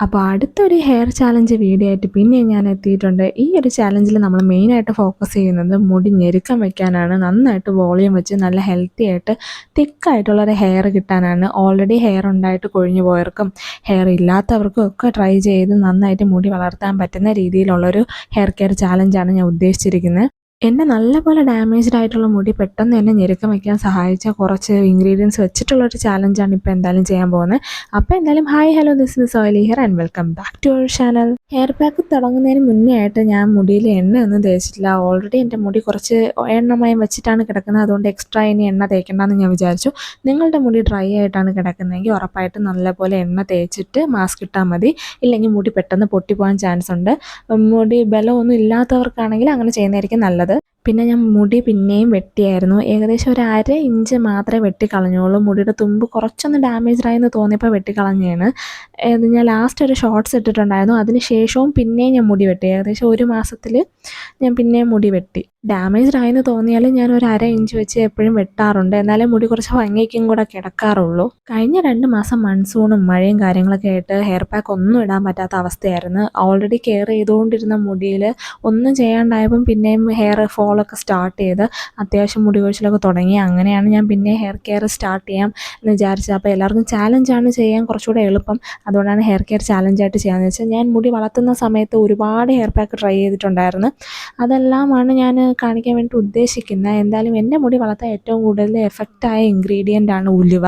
അപ്പോൾ അടുത്തൊരു hair challenge video ആയിട്ട് പിന്നെ ഞാൻ എത്തിയിട്ടുണ്ട്. ഈ ഒരു ചാലഞ്ചിൽ നമ്മൾ മെയിനായിട്ട് ഫോക്കസ് ചെയ്യുന്നത് മുടി ഞെരുക്കം വെക്കാനാണ്. നന്നായിട്ട് വോളിയം വെച്ച് നല്ല ഹെൽത്തി ആയിട്ട് തിക്കായിട്ടുള്ളൊരു ഹെയർ കിട്ടാനാണ്. ഓൾറെഡി ഹെയർ ഉണ്ടായിട്ട് കൊഴിഞ്ഞു പോയവർക്കും ഹെയർ ഇല്ലാത്തവർക്കും ഒക്കെ ട്രൈ ചെയ്ത് നന്നായിട്ട് മുടി വളർത്താൻ പറ്റുന്ന രീതിയിലുള്ളൊരു ഹെയർ കെയർ ചാലഞ്ചാണ് ഞാൻ ഉദ്ദേശിച്ചിരിക്കുന്നത്. എൻ്റെ നല്ലപോലെ ഡാമേജ്ഡ് ആയിട്ടുള്ള മുടി പെട്ടെന്ന് തന്നെ ഞെരുക്കം വയ്ക്കാൻ സഹായിച്ച കുറച്ച് ഇൻഗ്രീഡിയൻസ് വെച്ചിട്ടുള്ളൊരു ചാലഞ്ചാണ് ഇപ്പോൾ എന്തായാലും ചെയ്യാൻ പോകുന്നത്. അപ്പോൾ എന്തായാലും hi hello, this is Oily here and welcome back to our channel. Hair pack തുടങ്ങുന്നതിന് മുന്നേ ആയിട്ട് ഞാൻ മുടിയിൽ എണ്ണയൊന്നും തേച്ചിട്ടില്ല. ഓൾറെഡി എൻ്റെ മുടി കുറച്ച് എണ്ണമയം വെച്ചിട്ടാണ് കിടക്കുന്നത്. അതുകൊണ്ട് എക്സ്ട്രാ ഇനി എണ്ണ തേക്കേണ്ടെന്ന് ഞാൻ വിചാരിച്ചു. നിങ്ങളുടെ മുടി ഡ്രൈ ആയിട്ടാണ് കിടക്കുന്നതെങ്കിൽ ഉറപ്പായിട്ടും നല്ലപോലെ എണ്ണ തേച്ചിട്ട് മാസ്ക് ഇട്ടാൽ മതി. ഇല്ലെങ്കിൽ മുടി പെട്ടെന്ന് പൊട്ടിപ്പോകാൻ ചാൻസ് ഉണ്ട്. മുടി ബലമൊന്നും ഇല്ലാത്തവർക്കാണെങ്കിൽ അങ്ങനെ ചെയ്യുന്നതായിരിക്കും നല്ലത്. പിന്നെ ഞാൻ മുടി പിന്നെയും വെട്ടിയായിരുന്നു. ഏകദേശം ഒരു 1/2 ഇഞ്ച് മാത്രമേ വെട്ടിക്കളഞ്ഞുള്ളൂ. മുടിയുടെ തുമ്പ് കുറച്ചൊന്ന് ഡാമേജ്ഡായെന്ന് തോന്നിയപ്പോൾ വെട്ടിക്കളഞ്ഞതാണ്. ഞാൻ ലാസ്റ്റ് ഒരു ഷോർട്ട്സ് ഇട്ടിട്ടുണ്ടായിരുന്നു. അതിന് ശേഷവും പിന്നെയും ഞാൻ മുടി വെട്ടി. ഏകദേശം 1 മാസത്തിൽ ഞാൻ പിന്നെയും മുടി വെട്ടി. ഡാമേജ്ഡ് ആയെന്ന് തോന്നിയാൽ ഞാൻ ഒരു 1/2 ഇഞ്ച് വെച്ച് എപ്പോഴും വെട്ടാറുണ്ട്. എന്നാലേ മുടി കുറച്ച് ഭംഗിക്കും കൂടെ കിടക്കാറുള്ളൂ. കഴിഞ്ഞ 2 മാസം മൺസൂണും മഴയും കാര്യങ്ങളൊക്കെ ആയിട്ട് ഹെയർ പാക്ക് ഒന്നും ഇടാൻ പറ്റാത്ത അവസ്ഥയായിരുന്നു. ഓൾറെഡി കെയർ ചെയ്തുകൊണ്ടിരുന്ന മുടിയിൽ ഒന്നും ചെയ്യാണ്ടായപ്പം പിന്നെയും ഹെയർ ഫോളൊക്കെ സ്റ്റാർട്ട് ചെയ്ത് അത്യാവശ്യം മുടി കൊഴിച്ചിലൊക്കെ തുടങ്ങി. അങ്ങനെയാണ് ഞാൻ പിന്നെ ഹെയർ കെയർ സ്റ്റാർട്ട് ചെയ്യാം എന്ന് വിചാരിച്ചത്. അപ്പോൾ എല്ലാവർക്കും ചാലഞ്ചാണ് ചെയ്യാൻ കുറച്ചുകൂടെ എളുപ്പം. അതുകൊണ്ടാണ് ഹെയർ കെയർ ചാലഞ്ചായിട്ട് ചെയ്യാമെന്ന് വെച്ചാൽ, ഞാൻ മുടി വളർത്തുന്ന സമയത്ത് ഒരുപാട് ഹെയർ പാക്ക് ട്രൈ ചെയ്തിട്ടുണ്ടായിരുന്നു. അതെല്ലാമാണ് ഞാൻ കാണിക്കാൻ വേണ്ടി ഉദ്ദേശിക്കുന്നത്. എന്തായാലും എൻ്റെ മുടി വളർത്താൻ ഏറ്റവും കൂടുതൽ എഫക്റ്റായ ഇൻഗ്രീഡിയൻ്റ് ആണ് ഉലുവ.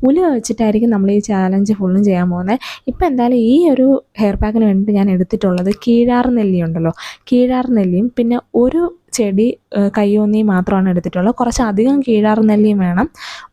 ഉലുവ വെച്ചിട്ടായിരിക്കും നമ്മൾ ഈ ചാലഞ്ച് ഫുള്ളും ചെയ്യാൻ പോകുന്നത്. ഇപ്പോൾ എന്തായാലും ഈ ഒരു ഹെയർ പാക്കിന് വേണ്ടി ഞാൻ എടുത്തിട്ടുള്ളത് കീഴാർനെല്ലി ഉണ്ടല്ലോ, കീഴാർനെല്ലിയും പിന്നെ ഒരു ചെടി കയ്യോന്നി മാത്രമാണ് എടുത്തിട്ടുള്ളത്. കുറച്ചധികം കീഴാർനെല്ലിയും വേണം.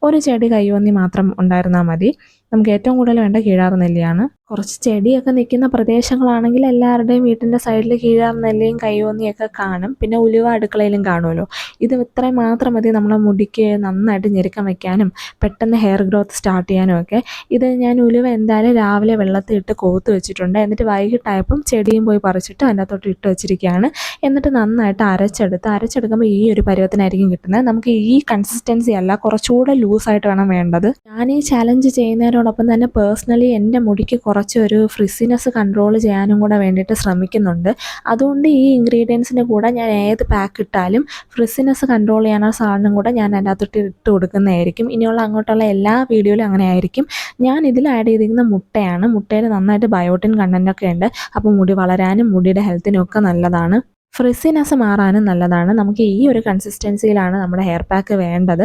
ഒരു ചെടി കയ്യോന്നി മാത്രം ഉണ്ടായിരുന്നാൽ മതി. നമുക്ക് ഏറ്റവും കൂടുതൽ വേണ്ട കീഴാർനെല്ലിയാണ്. കുറച്ച് ചെടിയൊക്കെ നിൽക്കുന്ന പ്രദേശങ്ങളാണെങ്കിൽ എല്ലാവരുടെയും വീട്ടിൻ്റെ സൈഡിൽ കീഴാർനെല്ലിയും കയ്യോന്നിയൊക്കെ കാണും. പിന്നെ ഉലുവ അടുക്കളയിലും കാണുമല്ലോ. ഇത് ഇത്രയും മാത്രം മതി നമ്മുടെ മുടിക്ക് നന്നായിട്ട് ഞെരുക്കം വയ്ക്കാനും പെട്ടെന്ന് ഹെയർ ഗ്രോത്ത് സ്റ്റാർട്ട് ചെയ്യാനും ഒക്കെ. ഇത് ഞാൻ ഉലുവ എന്തായാലും രാവിലെ വെള്ളത്തിൽ ഇട്ട് കോത്ത് വെച്ചിട്ടുണ്ട്. എന്നിട്ട് വൈകിട്ടായപ്പം ചെടിയും പോയി പറിച്ചിട്ട് അതിൻ്റെ അകത്തോട്ട് ഇട്ട് വെച്ചിരിക്കുകയാണ്. എന്നിട്ട് നന്നായിട്ട് അരച്ചെടുക്കുമ്പോൾ ഈ ഒരു പരുവത്തിനായിരിക്കും കിട്ടുന്നത്. നമുക്ക് ഈ കൺസിസ്റ്റൻസി അല്ല, കുറച്ചുകൂടെ ലൂസായിട്ട് വേണം വേണ്ടത്. ഞാൻ ഈ ചലഞ്ച് ചെയ്യുന്നതിനോടൊപ്പം തന്നെ പേഴ്സണലി എൻ്റെ മുടിക്ക് കുറച്ചൊരു ഫ്രിസിനെസ് കൺട്രോൾ ചെയ്യാനും കൂടെ വേണ്ടിയിട്ട് ശ്രമിക്കുന്നുണ്ട്. അതുകൊണ്ട് ഈ ഇൻഗ്രീഡിയൻസിൻ്റെ കൂടെ ഞാൻ ഏത് പാക്ക് ഇട്ടാലും ഫ്രിസിനെസ് കൺട്രോൾ ചെയ്യാനുള്ള സാധനം കൂടെ ഞാൻ അതിൻ്റെ അകത്തോട്ട് ഇട്ട് കൊടുക്കുന്നതായിരിക്കും. ഇനിയുള്ള അങ്ങോട്ടുള്ള എല്ലാ വീഡിയോയിലും അങ്ങനെ ആയിരിക്കും. ഞാൻ ഇതിൽ ആഡ് ചെയ്തിരിക്കുന്ന മുട്ടയാണ്. മുട്ടയിൽ നന്നായിട്ട് ബയോട്ടിൻ കണ്ടൻറ്റൊക്കെ ഉണ്ട്. അപ്പോൾ മുടി വളരാനും മുടിയുടെ ഹെൽത്തിനും ഒക്കെ നല്ലതാണ്. ഫ്രിസിനെസ് മാറാനും നല്ലതാണ്. നമുക്ക് ഈ ഒരു കൺസിസ്റ്റൻസിയിലാണ് നമ്മുടെ ഹെയർ പാക്ക് വേണ്ടത്.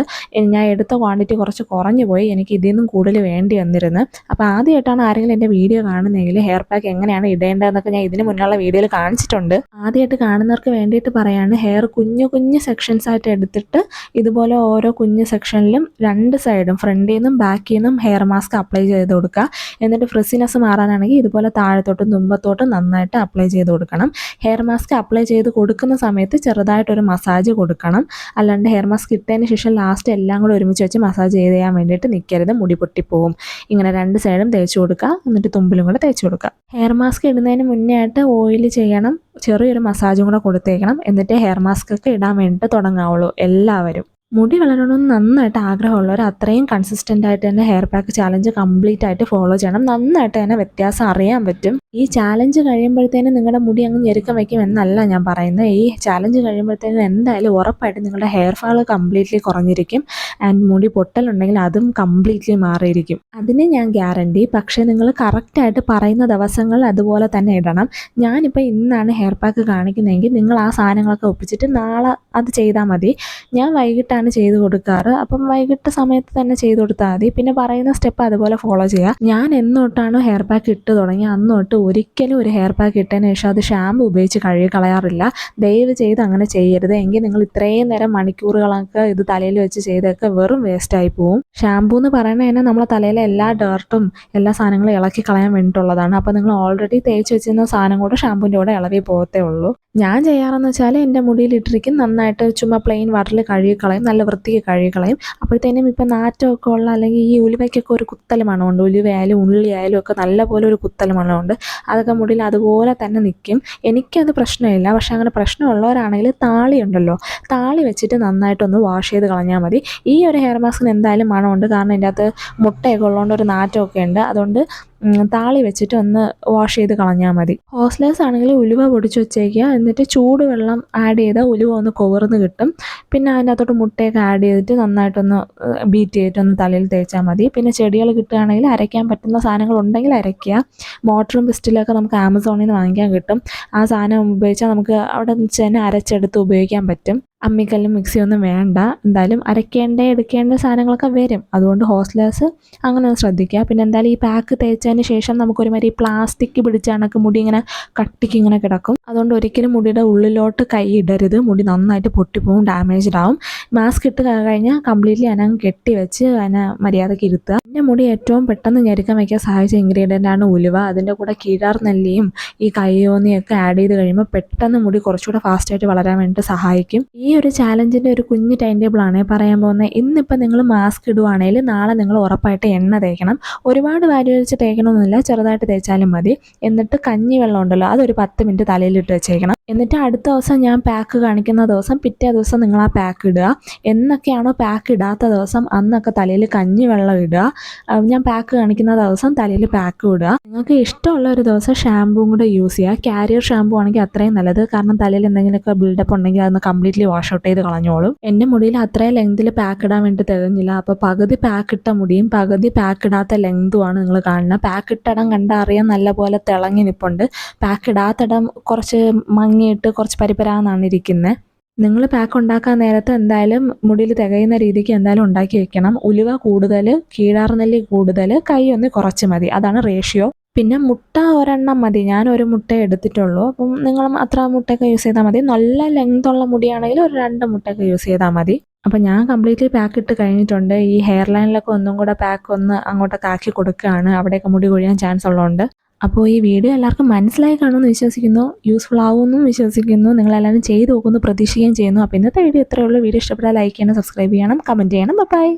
ഞാൻ എടുത്ത ക്വാണ്ടിറ്റി കുറച്ച് കുറഞ്ഞു പോയി. എനിക്ക് ഇതിൽ നിന്നും കൂടുതൽ വേണ്ടി വന്നിരുന്നു. അപ്പോൾ ആദ്യമായിട്ടാണ് ആരെങ്കിലും എൻ്റെ വീഡിയോ കാണുന്നതെങ്കിൽ ഹെയർ പാക്ക് എങ്ങനെയാണ് ഇടേണ്ടതെന്നൊക്കെ ഞാൻ ഇതിന് മുന്നുള്ള വീഡിയോയിൽ കാണിച്ചിട്ടുണ്ട്. ആദ്യമായിട്ട് കാണുന്നവർക്ക് വേണ്ടിയിട്ട് പറയാണ്, ഹെയർ കുഞ്ഞു കുഞ്ഞു സെക്ഷൻസ് ആയിട്ട് എടുത്തിട്ട് ഇതുപോലെ ഓരോ കുഞ്ഞു സെക്ഷനിലും 2 സൈഡും ഫ്രണ്ടിൽ നിന്നും ബാക്കിൽ നിന്നും ഹെയർ മാസ്ക് അപ്ലൈ ചെയ്ത് കൊടുക്കുക. എന്നിട്ട് ഫ്രിസിനെസ് മാറാനാണെങ്കിൽ ഇതുപോലെ താഴത്തോട്ടും തുമ്പത്തോട്ടും നന്നായിട്ട് അപ്ലൈ ചെയ്ത് കൊടുക്കണം. ഹെയർ മാസ്ക് അപ്ലൈ ചെയ്ത് കൊടുക്കുന്ന സമയത്ത് ചെറുതായിട്ടൊരു മസാജ് കൊടുക്കണം. അല്ലാണ്ട് ഹെയർ മാസ്ക് ഇട്ടതിന് ശേഷം ലാസ്റ്റ് എല്ലാം കൂടെ ഒരുമിച്ച് വെച്ച് മസാജ് ചെയ്യാൻ വേണ്ടിയിട്ട് നിൽക്കരുത്. മുടി പൊട്ടിപ്പോവും. ഇങ്ങനെ 2 സൈഡും തേച്ച് കൊടുക്കുക. എന്നിട്ട് തുമ്പിലും കൂടെ തേച്ച് കൊടുക്കുക. ഹെയർ മാസ്ക് ഇടുന്നതിന് മുന്നേ ആയിട്ട് ഓയിൽ ചെയ്യണം. ചെറിയൊരു മസാജും കൂടെ കൊടുത്തേക്കണം. എന്നിട്ട് ഹെയർ മാസ്ക് ഒക്കെ ഇടാൻ വേണ്ടിയിട്ട് തുടങ്ങാവുള്ളൂ എല്ലാവരും. മുടി വളരണമെന്ന് നന്നായിട്ട് ആഗ്രഹമുള്ളവർ അത്രയും കൺസിസ്റ്റൻ്റ് ആയിട്ട് തന്നെ ഹെയർ പാക്ക് ചാലഞ്ച് കംപ്ലീറ്റ് ആയിട്ട് ഫോളോ ചെയ്യണം. നന്നായിട്ട് തന്നെ വ്യത്യാസം അറിയാൻ പറ്റും. ഈ ചാലഞ്ച് കഴിയുമ്പോഴത്തേനും നിങ്ങളുടെ മുടി അങ്ങ് ഞെരുക്കം വയ്ക്കും എന്നല്ല ഞാൻ പറയുന്നത്. ഈ ചാലഞ്ച് കഴിയുമ്പോഴത്തേനും എന്തായാലും ഉറപ്പായിട്ട് നിങ്ങളുടെ ഹെയർ ഫാൾ കംപ്ലീറ്റ്ലി കുറഞ്ഞിരിക്കും. ആൻഡ് മുടി പൊട്ടലുണ്ടെങ്കിൽ അതും കംപ്ലീറ്റ്ലി മാറിയിരിക്കും. അതിന് ഞാൻ ഗ്യാരണ്ടി. പക്ഷേ നിങ്ങൾ കറക്റ്റായിട്ട് പറയുന്ന ദിവസങ്ങൾ അതുപോലെ തന്നെ ഇടണം. ഞാനിപ്പോൾ ഇന്നാണ് ഹെയർ പാക്ക് കാണിക്കുന്നതെങ്കിൽ നിങ്ങൾ ആ സാധനങ്ങളൊക്കെ ഒപ്പിച്ചിട്ട് നാളെ അത് ചെയ്താൽ മതി. ഞാൻ വൈകിട്ടാണ് ചെയ്ത് കൊടുക്കാറ്. അപ്പം വൈകിട്ട് സമയത്ത് തന്നെ ചെയ്ത് കൊടുത്താൽ മതി. പിന്നെ പറയുന്ന സ്റ്റെപ്പ് അതുപോലെ ഫോളോ ചെയ്യുക. ഞാൻ എന്നോട്ടാണോ ഹെയർ പാക്ക് ഇട്ട് തുടങ്ങി അന്നോട്ട് ഒരിക്കലും ഒരു ഹെയർ പാക്ക് ഇട്ടതിന് ശേഷം അത് ഷാമ്പു ഉപയോഗിച്ച് കഴുകി കളയാറില്ല. ദയവ് ചെയ്ത് അങ്ങനെ ചെയ്യരുത്. എങ്കിൽ നിങ്ങൾ ഇത്രയും നേരം മണിക്കൂറുകളൊക്കെ ഇത് തലയിൽ വെച്ച് ചെയ്തൊക്കെ വെറും വേസ്റ്റായി പോവും. ഷാമ്പൂ എന്ന് പറയുന്നത് തന്നെ നമ്മളെ തലയിലെ എല്ലാ ഡേർട്ടും എല്ലാ സാധനങ്ങളും ഇളക്കി കളയാൻ വേണ്ടിയിട്ടുള്ളതാണ്. അപ്പോൾ നിങ്ങൾ ഓൾറെഡി തേച്ച് വെച്ചിരുന്ന സാധനം കൂടെ ഷാമ്പൂൻ്റെ കൂടെ ഇളകി പോകത്തേ ഉള്ളൂ. ഞാൻ ചെയ്യാറെന്ന് വെച്ചാൽ എൻ്റെ മുടിയിൽ ഇട്ടിരിക്കും നന്നായിട്ട് ചുമ്മാ പ്ലെയിൻ വാട്ടറിൽ കഴുകി കളയും. നല്ല വൃത്തിക്ക് കഴുകി കളയും. അപ്പോഴത്തേനും ഇപ്പം നാറ്റമൊക്കെ ഉള്ള അല്ലെങ്കിൽ ഈ ഉലുവയ്ക്കൊക്കെ ഒരു കുത്തൽ മണമുണ്ട്. ഉലുവയായാലും ഉള്ളിയായാലും ഒക്കെ നല്ലപോലെ ഒരു കുത്തൽ മണമുണ്ട്. അതൊക്കെ മുടിയിൽ അതുപോലെ തന്നെ നിൽക്കും. എനിക്കത് പ്രശ്നമില്ല. പക്ഷെ അങ്ങനെ പ്രശ്നമുള്ളവരാണെങ്കിൽ താളി ഉണ്ടല്ലോ, താളി വെച്ചിട്ട് നന്നായിട്ടൊന്ന് വാഷ് ചെയ്ത് കളഞ്ഞാൽ മതി. ഈ ഒരു ഹെയർ മാസ്കിന് എന്തായാലും മണമുണ്ട്. കാരണം ഇതിൻ്റെ അകത്ത് മുട്ടയൊക്കെ ഉള്ളതുകൊണ്ട് ഒരു നാറ്റമൊക്കെ ഉണ്ട്. അതുകൊണ്ട് താളി വെച്ചിട്ട് ഒന്ന് വാഷ് ചെയ്ത് കളഞ്ഞാൽ മതി. ഹോസ്ലേഴ്സ് ആണെങ്കിൽ ഉലുവ പൊടിച്ച് വെച്ചേക്കുക, എന്നിട്ട് ചൂടുവെള്ളം ആഡ് ചെയ്താൽ ഉലുവ ഒന്ന് കുതിർന്ന് കിട്ടും. പിന്നെ അതിനകത്തോട്ട് മുട്ടയൊക്കെ ആഡ് ചെയ്തിട്ട് നന്നായിട്ടൊന്ന് ബീറ്റ് ചെയ്തിട്ടൊന്ന് തലയിൽ തേച്ചാൽ മതി. പിന്നെ ചെടികൾ കിട്ടുകയാണെങ്കിൽ അരയ്ക്കാൻ പറ്റുന്ന സാധനങ്ങൾ ഉണ്ടെങ്കിൽ അരയ്ക്കുക. മോട്ടറും പിസ്റ്റിലൊക്കെ നമുക്ക് ആമസോണിൽ നിന്ന് വാങ്ങിക്കാൻ കിട്ടും. ആ സാധനം ഉപയോഗിച്ചാൽ നമുക്ക് അവിടെ വെച്ച് തന്നെ അരച്ചെടുത്ത് ഉപയോഗിക്കാൻ പറ്റും. അമ്മിക്കല്ലും മിക്സിയൊന്നും വേണ്ട. എന്തായാലും എടുക്കേണ്ട സാധനങ്ങളൊക്കെ വരും. അതുകൊണ്ട് ഹോസ്ലേഴ്സ് അങ്ങനെ ഒന്ന് ശ്രദ്ധിക്കുക. പിന്നെ എന്തായാലും ഈ പാക്ക് തേച്ചതിന് ശേഷം നമുക്കൊരുമാതിരി പ്ലാസ്റ്റിക് പിടിച്ച കണക്ക് മുടി ഇങ്ങനെ കട്ടിക്ക് ഇങ്ങനെ കിടക്കും. അതുകൊണ്ട് ഒരിക്കലും മുടിയുടെ ഉള്ളിലോട്ട് കൈ ഇടരുത്. മുടി നന്നായിട്ട് പൊട്ടിപ്പോവും, ഡാമേജ്ഡ് ആവും. മാസ്ക് ഇട്ട് കഴിഞ്ഞാൽ കംപ്ലീറ്റ്ലി അതിനങ്ങ് കെട്ടി വെച്ച് അതിനെ മര്യാദയ്ക്ക് ഇരുത്തുക. എൻ്റെ മുടി ഏറ്റവും പെട്ടെന്ന് ഞെരുക്കം വയ്ക്കാൻ സഹായിച്ച ഇൻഗ്രീഡിയൻ്റ് ആണ് ഉലുവ. അതിൻ്റെ കൂടെ കീഴാർനെല്ലിയും ഈ കയ്യോന്നിയൊക്കെ ആഡ് ചെയ്ത് കഴിയുമ്പോൾ പെട്ടെന്ന് മുടി കുറച്ചുകൂടെ ഫാസ്റ്റായിട്ട് വളരാൻ വേണ്ടിയിട്ട് സഹായിക്കും. ഈ ഒരു ചാലഞ്ചിൻ്റെ ഒരു കുഞ്ഞ് ടൈം ടേബിളാണ് പറയാൻ പോകുന്നത്. ഇന്നിപ്പോൾ നിങ്ങൾ മാസ്ക് ഇടുവാണെങ്കിൽ നാളെ നിങ്ങൾ ഉറപ്പായിട്ട് എണ്ണ തേക്കണം. ഒരുപാട് വാരി വെച്ച് തേക്കണമെന്നില്ല, ചെറുതായിട്ട് തേച്ചാലും മതി. എന്നിട്ട് കഞ്ഞി വെള്ളം ഉണ്ടല്ലോ, അതൊരു 10 മിനിറ്റ് തലയിലിട്ട് വെച്ചേക്കണം. എന്നിട്ട് അടുത്ത ദിവസം ഞാൻ പാക്ക് കാണിക്കുന്ന ദിവസം പിറ്റേ ദിവസം നിങ്ങൾ ആ പാക്ക് ഇടുക. എന്നൊക്കെയാണോ പാക്ക് ഇടാത്ത ദിവസം അന്നൊക്കെ തലയിൽ കഞ്ഞി വെള്ളം ഇടുക. ഞാൻ പാക്ക് കാണിക്കുന്ന ദിവസം തലയിൽ പാക്ക് ഇടുക. നിങ്ങൾക്ക് ഇഷ്ടമുള്ള ഒരു ദിവസം ഷാമ്പൂവും കൂടെ യൂസ് ചെയ്യുക. കാരിയർ ഷാമ്പൂ ആണെങ്കിൽ അത്രയും നല്ലത്. കാരണം തലയിൽ എന്തെങ്കിലുമൊക്കെ ബിൽഡപ്പ് ഉണ്ടെങ്കിൽ അതൊന്ന് കംപ്ലീറ്റ്ലി വാഷ് ഔട്ട് ചെയ്ത് കളഞ്ഞോളും. എൻ്റെ മുടിയിൽ അത്രയും ലെങ്തിൽ പാക്ക് ഇടാൻ വേണ്ടി തികഞ്ഞില്ല. അപ്പോൾ പകുതി പാക്ക് ഇട്ട മുടിയും പകുതി പാക്ക് ഇടാത്ത ലെങ്തുമാണ് നിങ്ങൾ കാണുന്നത്. പാക്ക് ഇട്ടിടം കണ്ടറിയാൻ നല്ല പോലെ തിളങ്ങി നിൽപ്പുണ്ട്. പാക്ക് ഇടാത്തിടം കുറച്ച് മങ്ങിയിട്ട് കുറച്ച് പരിപരാന്നാണ് ഇരിക്കുന്നത്. നിങ്ങൾ പാക്ക് ഉണ്ടാക്കാൻ നേരത്ത് എന്തായാലും മുടിയിൽ തികയുന്ന രീതിക്ക് എന്തായാലും ഉണ്ടാക്കി വെക്കണം. ഉലുവ കൂടുതൽ, കീഴാർനെല്ലി കൂടുതൽ, കൈ ഒന്ന് കുറച്ച് മതി. അതാണ് റേഷ്യോ. പിന്നെ മുട്ട ഒരെണ്ണം മതി. ഞാൻ ഒരു മുട്ടയെ എടുത്തിട്ടുള്ളൂ. അപ്പം നിങ്ങളും അത്ര മുട്ടയൊക്കെ യൂസ് ചെയ്താൽ മതി. നല്ല ലെങ്തുള്ള മുടിയാണെങ്കിൽ ഒരു 2 മുട്ടയൊക്കെ യൂസ് ചെയ്താൽ മതി. അപ്പം ഞാൻ കംപ്ലീറ്റ്ലി പാക്ക് ഇട്ട് കഴിഞ്ഞിട്ടുണ്ട്. ഈ ഹെയർ ലൈനിലൊക്കെ ഒന്നും കൂടെ പാക്ക് ഒന്ന് അങ്ങോട്ടൊക്കെ ആക്കി കൊടുക്കുകയാണ്. അവിടെയൊക്കെ മുടി കൊഴിയാൻ ചാൻസ് ഉള്ളതുകൊണ്ട്. അപ്പോൾ ഈ വീഡിയോ എല്ലാവർക്കും മനസ്സിലായി കാണുമെന്ന് വിശ്വസിക്കുന്നു. യൂസ്ഫുൾ ആവുമെന്നും വിശ്വസിക്കുന്നു. നിങ്ങളെല്ലാവരും ചെയ്ത് നോക്കുമെന്ന് പ്രതീക്ഷിക്കുകയും ചെയ്യുന്നു. അപ്പോൾ ഇന്നത്തെ വീഡിയോ ഇത്രയേ ഉള്ളൂ. വീഡിയോ ഇഷ്ടപ്പെട്ടാൽ ലൈക്ക് ചെയ്യണം, സബ്സ്ക്രൈബ് ചെയ്യണം, കമൻറ്റ് ചെയ്യണം. ബൈ.